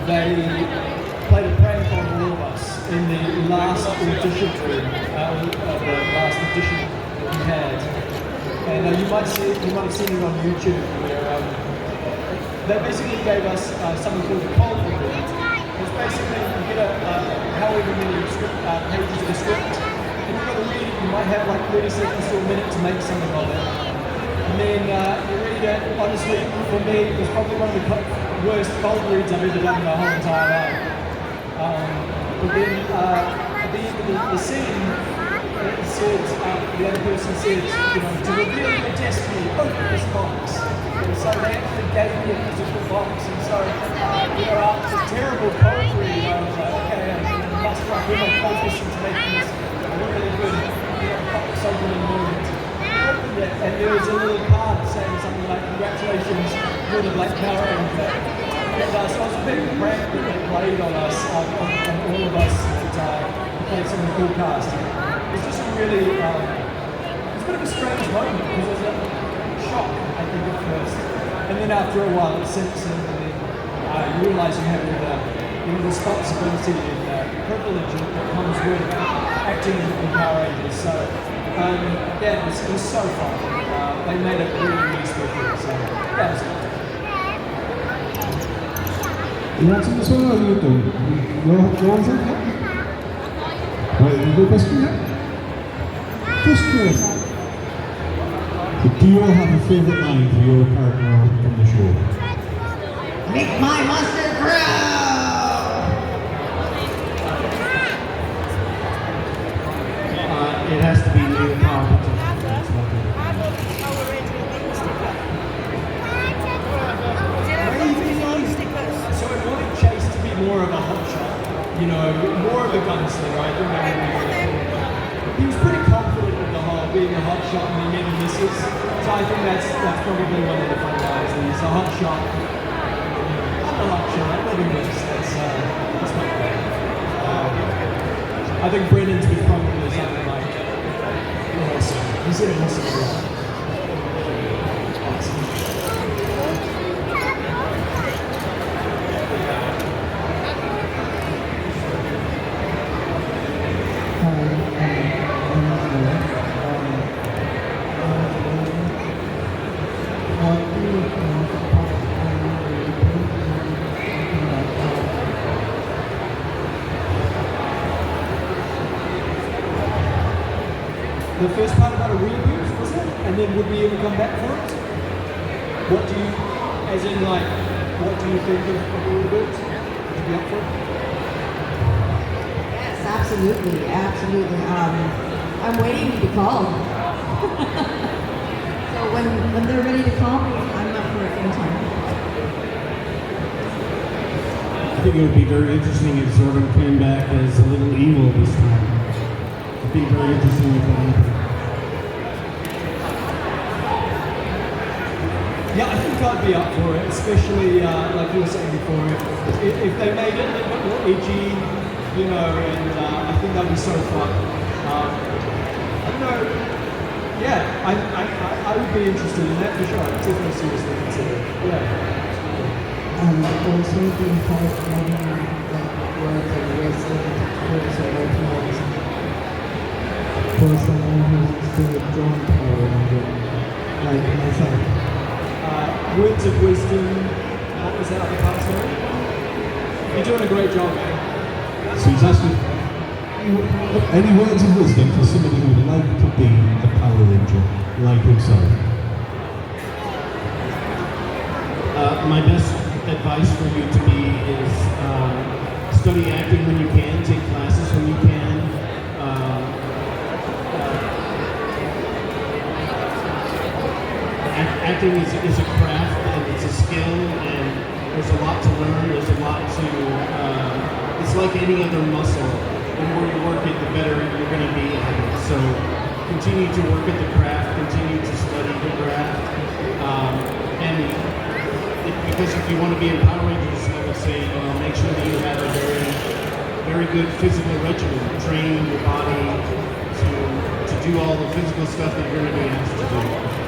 they played a prank on all of us in the last audition room, the last audition that we had. And you might have seen it on YouTube where they basically gave us something called a cold read. It's basically you get however many pages of the script, and you've got to read it. You might have like 30 seconds to a minute to make something of it. And then you read it. Honestly, for me, it was probably one of the worst cold reads I've ever done in my whole entire life. But then at the end of the scene, it said, the other person said, to reveal your destiny, open this box. And so they actually gave me a physical box. And so, after a terrible cold read, I was like, okay, I must put my focus into making this a really good, box opening moment. And there was a little card saying something like, congratulations, you're the Black Power Ranger. And so it was a bit of a prank that they played on us, on all of us that played some of the cool cast. It was just a really, it was a bit of a strange moment because it was a shock, I think, at first. And then after a while it sinks in and then you realise you have the responsibility and privilege that comes with acting in Power Rangers. So, yeah, it was so fun. They made it really, really special. So, yeah, it was good. You want to this one or you do? You want to? Right, you go question yet? Just curious. Do you all have a favourite line for your partner from the show? Make my monster grow! It has to be new competition. So I wanted Chase to be more of a hotshot, more of a gunslinger. I didn't know he was pretty confident with the whole being a hotshot and he never misses. So I think that's probably one of the fun guys. He's a hotshot. I'm a hotshot. I never miss. That's my thing. I think Brennan's was probably something like awesome. He's an awesome guy. The first part about a reboot, was it? And then would we ever come back for it? What do you think of a reboot? Would you be up for it? Yes, absolutely. I'm waiting to be called. So when they're ready to call me, I'm up for it anytime. I think it would be very interesting if Zordon came back as a little evil this time. It'd be very interesting if that happened. Yeah, I think I'd be up for it, especially like you were saying before, if they made it a little bit more edgy, and I think that'd be so fun. I don't know. Yeah, I would be interested in that for sure. I'd definitely seriously consider it. Yeah. Also being part of work and wrestling towards a workplace. For someone who's still drawn power like myself. Words of wisdom. What was that other part, sorry? You're doing a great job, man. So he's asking, any words of wisdom for somebody who would like to be a Power Ranger, like himself? My best advice for you to be is study acting when you can, take classes when you can. Acting is a craft and it's a skill and there's a lot to learn, there's a lot to, it's like any other muscle. The more you work it, the better you're going to be at it. So continue to work at the craft, continue to study the craft. Because if you want to be in Power Rangers, I would say make sure that you have a very, very good physical regimen. Train your body to do all the physical stuff that you're going to be asked to do.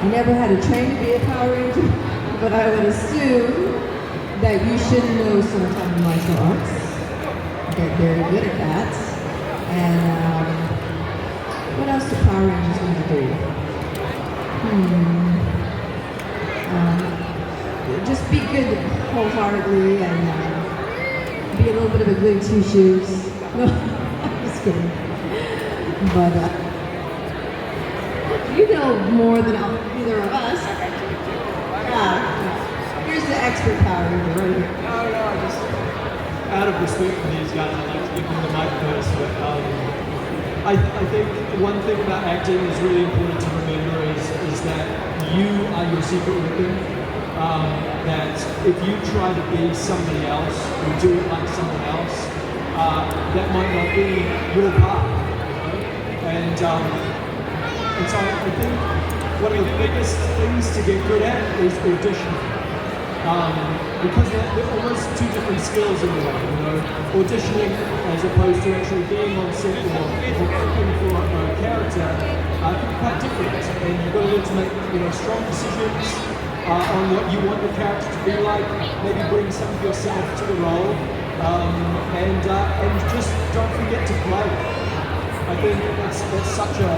I never had to train to be a Power Ranger, but I would assume that you should know some type of martial arts. Get very good at that. And what else do Power Rangers need to do? Just be good wholeheartedly and be a little bit of a goody two shoes. No, I'm just kidding. But you know more than either of us. Here's the expert Power Ranger right here. No, I just, out of respect for these guys, I'd like to give them the mic first. But I think one thing about acting is really important to remember is that you are your secret weapon. That if you try to be somebody else or do it like someone else, that might not be your path. And so I think one of the biggest things to get good at is auditioning. Because they're almost two different skills in a way, you know. Auditioning as opposed to actually being on set or working for a character can be quite different. And you've got to learn to make strong decisions on what you want your character to be like. Maybe bring some of yourself to the role, and just don't forget to play. I think that's such a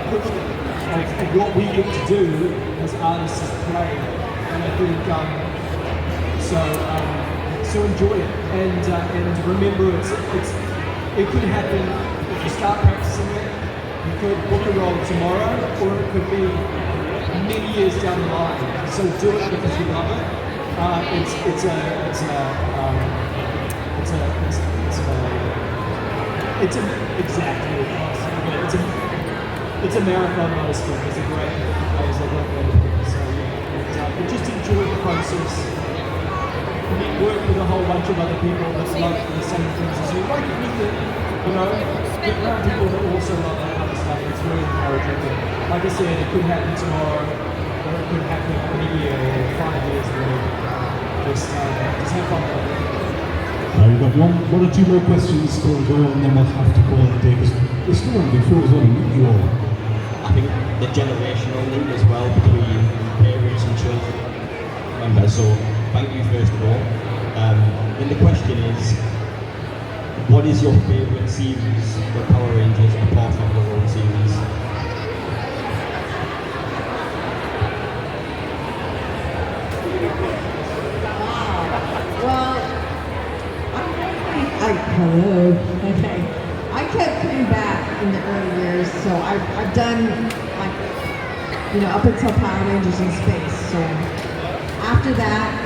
equivalent of what we get to do as artists is play, and I think so enjoy it and remember it could happen if you start practicing it. You could book a role tomorrow, or it could be many years down the line. So do it because you love it. It's a marathon, not a sprint. It's a great phrase. I love that. So yeah, but just enjoy the process. Work with a whole bunch of other people that love the same things as you. Like anything, get around people that also love that kind of stuff. It's really encouraging. And like I said, it could happen tomorrow, or it could happen in a year or 5 years later. Just have fun with it. We've got one or two more questions to go, and then we'll have to call it a day, because there's still one before as well, you all. I think the generational link as well between parents and children. So thank you first of all. And the question is, what is your favourite series for Power Rangers apart from the old series? Well, hello. Okay. I kept coming back in the early years, so I've done up until Power Rangers in Space. So after that,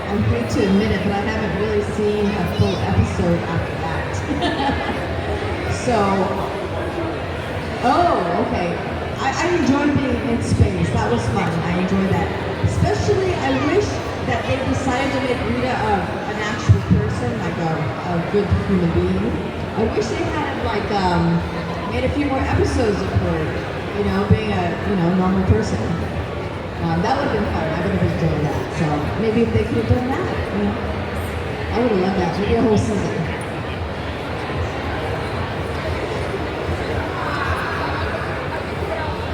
I hate to admit it, but I haven't really seen a full episode after that. Okay. I enjoyed being in space. That was fun. I enjoyed that. Especially, I wish that they decided to make Rita an actual person, like a good human being. I wish they had made a few more episodes of her, being a normal person. That would have been fun. I would have enjoyed that. So maybe if they could have done that, I would have loved that. Maybe a whole season.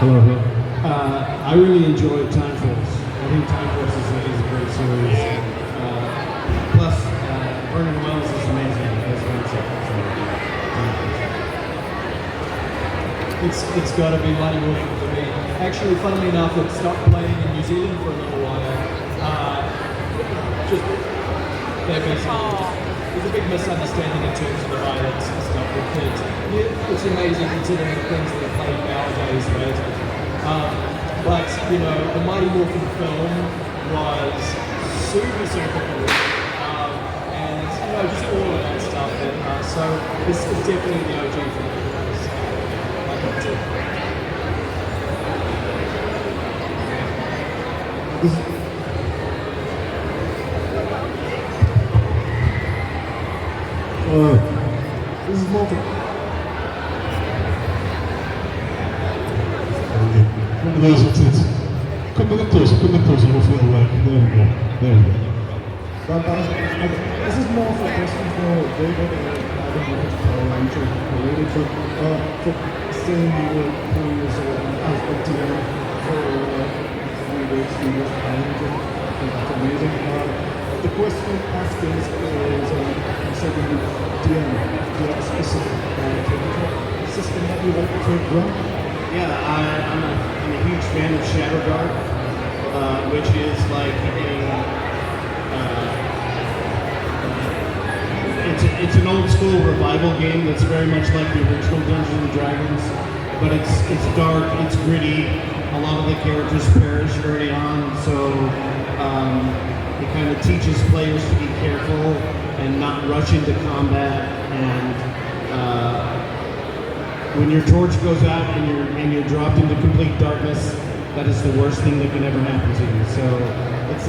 Hello. I really enjoyed Time Force. I think Time Force is a great series. Plus, Vernon Wells is amazing as Vincent. It's got to be Mighty Morphin for me. Actually, funnily enough, it stopped playing in New Zealand for a little while. There's a big misunderstanding in terms of the violence and stuff with kids. Yeah, it's amazing considering the things that are played nowadays, right? But the Mighty Morphin film was super cool, and just all of that stuff. And, so this is definitely the OG for me. This is Malta. One of those ones that's come a bit closer, and we'll feel like, there we go. This is more of a question for David and I don't know if Power Ranger related, but for saying you were 4 years old and I was up to them for the question asked is second, do you have a specific system that you like to run? Yeah, I'm a huge fan of Shadow Guard, which is like it's an old school revival game that's very much like the original Dungeons and Dragons, but it's dark, it's gritty. A lot of the characters perish early on, so it kind of teaches players to be careful and not rush into combat. And when your torch goes out and you're dropped into complete darkness, that is the worst thing that can ever happen to you. So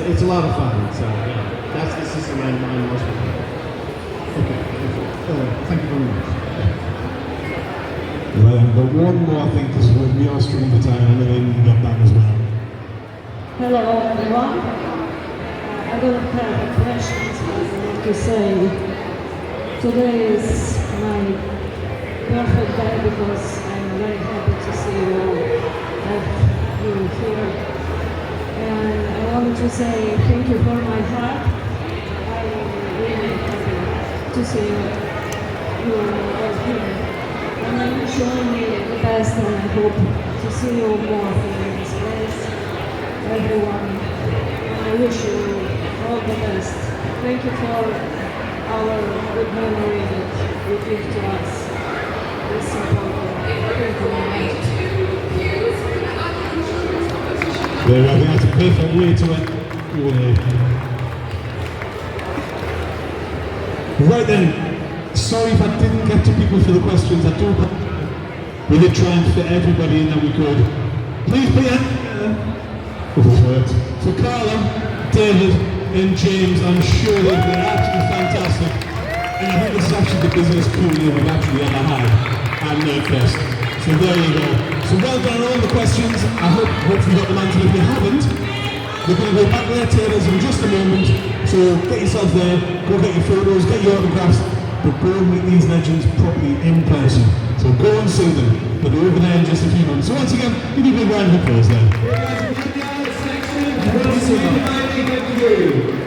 it's a lot of fun. So yeah, that's the system I'm most familiar with. Okay, thank you very much. Well, I've got one more, I think, because we are streaming the time, and then got that as well. Hello everyone. I don't have questions, but I want to say today is my perfect day because I'm very happy to see you here. And I wanted to say thank you for my heart. I'm really happy to see you all here. And I wish you only the best, and I hope to see you more here in this place, everyone. And I wish you all the best. Thank you for our good memory that you give to us. It's important. Thank you very much. There, I think that's a perfect way to end. Right then. Sorry if I didn't get to people for the questions. I do. We did try and fit everybody in that we could. Please put your hand for Carla, David, and James. I'm sure they've been absolutely fantastic. And I think this is actually the busiest pool we've actually ever had at Nerdfest. So there you go. So well done on all the questions. I hopefully got them answered. If you haven't, we're going to go back to their tables in just a moment. So get yourself there, go get your photos, get your autographs. But go and meet these legends properly in person. So go and see them. But they're over there in just a few moments. So once again, give me a big round of applause there. Thank you.